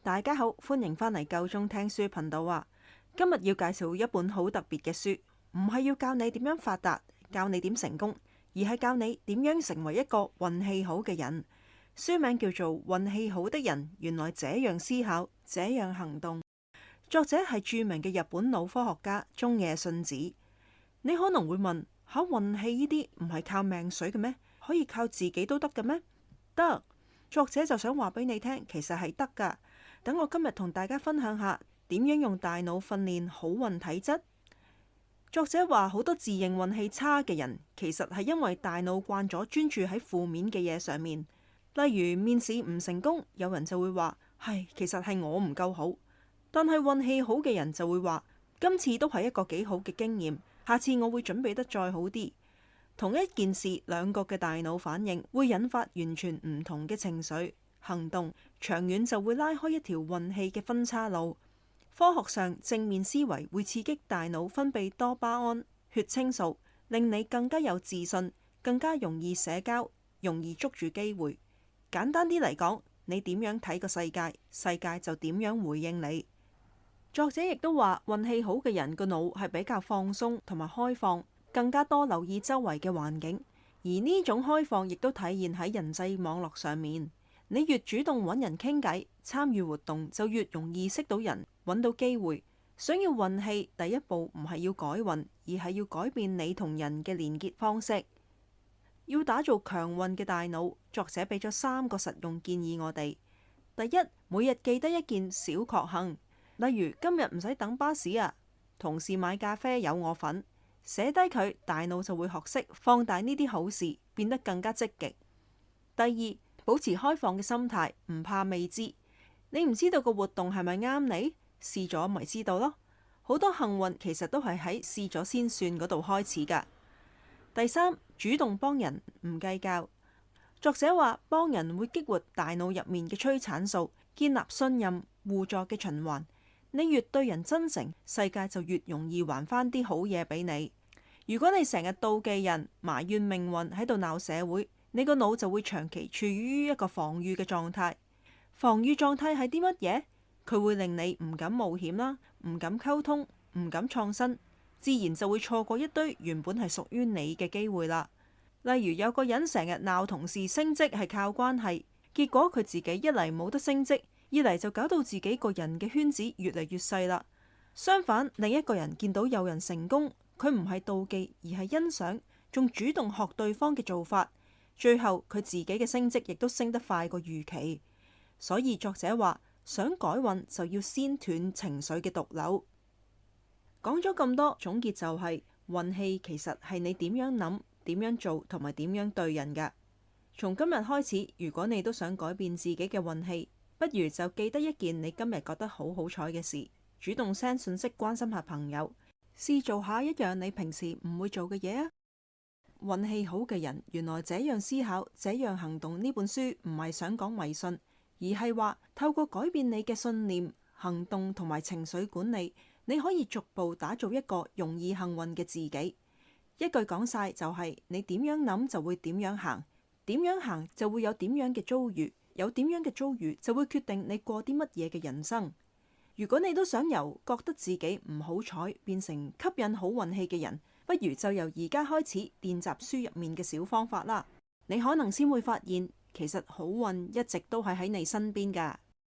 大家好，歡迎返嚟夠鐘聽書頻道啊！今日要介紹一本好特別嘅書，唔係要教你點樣發達，教你點成功，而係教你點樣成為一個運氣好嘅人。書名叫做《運氣好的人原來這樣思考，這樣行動》。作者係著名嘅日本腦科學家中野信子。你可能會問：吓，運氣呢啲唔係靠命水嘅咩？可以靠自己都得嘅咩？得。作者就想話俾你聽，其實係得噶。等我今日同大家分享下點樣用大腦訓練好運體質。作者話好多自認運氣差嘅人，其實係因為大腦慣咗專注喺負面嘅嘢上面。例如面試唔成功，有人就會話其實係我唔夠好。但係運氣好嘅人就會話，今次都係一個幾好嘅經驗，下次我會準備得再好啲。同一件事，兩個嘅大腦反應會引發完全唔同嘅情緒行動，長遠就會拉開一條運氣嘅分岔路。科學上，正面思維會刺激大腦分泌多巴胺、血清素，令你更加有自信，更加容易社交，容易捉住機會。簡單啲嚟講，你點樣睇個世界，世界就點樣回應你。作者亦都話，運氣好嘅人個腦係比較放鬆同埋開放，更加多留意周圍嘅環境，而呢種開放亦都體現喺人際網絡上面。你越主動揾人傾偈、參與活動，就越容易識到人、揾到機會。想要運氣，第一步唔係要改運，而係要改變你同人嘅連結方式。要打造強運嘅大腦，作者俾咗3個實用建議我哋。第一，每日記得一件小確幸，例如今日唔使等巴士啊，同事買咖啡有我份。寫低佢，大腦就會學識放大呢啲好事，變得更加積極。第二，保持開放嘅心態，唔怕未知。你唔知道個活動係咪啱你，試咗咪知道咯。好多幸運其實都係喺試咗先算嗰度開始噶。第三，主動幫人，唔計較。作者話，幫人會激活大腦入面嘅催產素，建立信任、互助嘅循環。你越對人真誠，世界就越容易還返啲好嘢俾你。如果你成日妒忌人、埋怨命運，喺度鬧社會，你個腦就會長期處於一個防禦嘅狀態。防禦狀態係啲乜嘢？佢會令你唔敢冒險啦，唔敢溝通，唔敢創新，自然就會錯過一堆原本係屬於你嘅機會啦。例如有個人成日鬧同事升職係靠關係，結果佢自己一嚟冇得升職，二嚟就搞到自己個人嘅圈子越嚟越細啦。相反，另一個人見到有人成功，佢唔係妒忌，而係欣賞，仲主動學對方嘅做法，最後佢自己嘅升職亦都升得快過預期。所以作者話，想改運就要先斷情緒嘅毒瘤。講咗咁多，總結就係，運氣其實係你點樣諗、點樣做同埋點樣對人㗎。從今日開始，如果你都想改變自己嘅運氣，不如就記得一件你今日覺得好好彩嘅事，主動 send 信息關心下朋友，試做下一樣你平時唔會做嘅嘢啊！運氣好嘅人原來這樣思考，這樣行動。呢本書唔係想講迷信，而係話透過改變你嘅信念、行動同埋情緒管理，你可以逐步打造一個容易幸運嘅自己。一句講晒就係，你點樣諗就會點樣行，點樣行就會有點樣嘅遭遇，有點樣嘅遭遇就會決定你過啲乜嘢嘅人生。如果你都想由覺得自己唔好彩變成吸引好運氣嘅人，不如就由而家開始練習書入面嘅小方法啦。你可能先會發現，其實好運一直都係喺你身邊㗎。